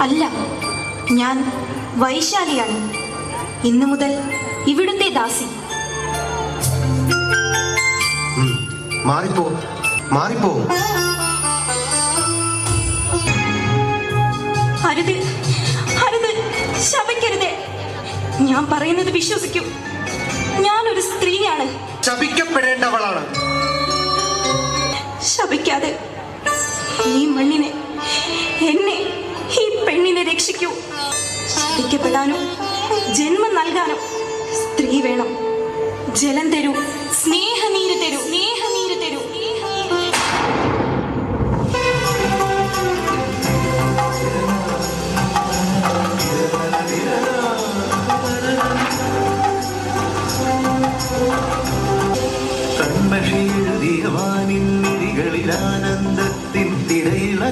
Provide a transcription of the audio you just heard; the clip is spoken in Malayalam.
അല്ല, ഞാൻ വൈശാലിയാണ്. ഇന്നു മുതൽ ഇവിടുത്തെ ദാസി. മാറിപ്പോ മാറിപ്പോ. അരുത് അരുത്, ശപിക്കരുത്. ഞാൻ പറയുന്നത് വിശ്വസിക്കൂ. ഞാനൊരു സ്ത്രീയാണ്. ശപിക്കപ്പെടേണ്ടവളാണ്. ശപിക്കാതെ ഈ മണ്ണിനെ, എന്നെ, ഈ പെണ്ണിനെ രക്ഷിക്കൂ. ശപിക്കപ്പെടാനും ജന്മം നൽകാനും സ്ത്രീ വേണം. ജലം തരൂ, സ്നേഹനീര് തരൂ, സ്നേഹനീര് തരൂ. കൺമഷിയെഴുതിയ വാനിൻ മിഴികളിൽ ആനന്ദത്തിൻ തിരയിള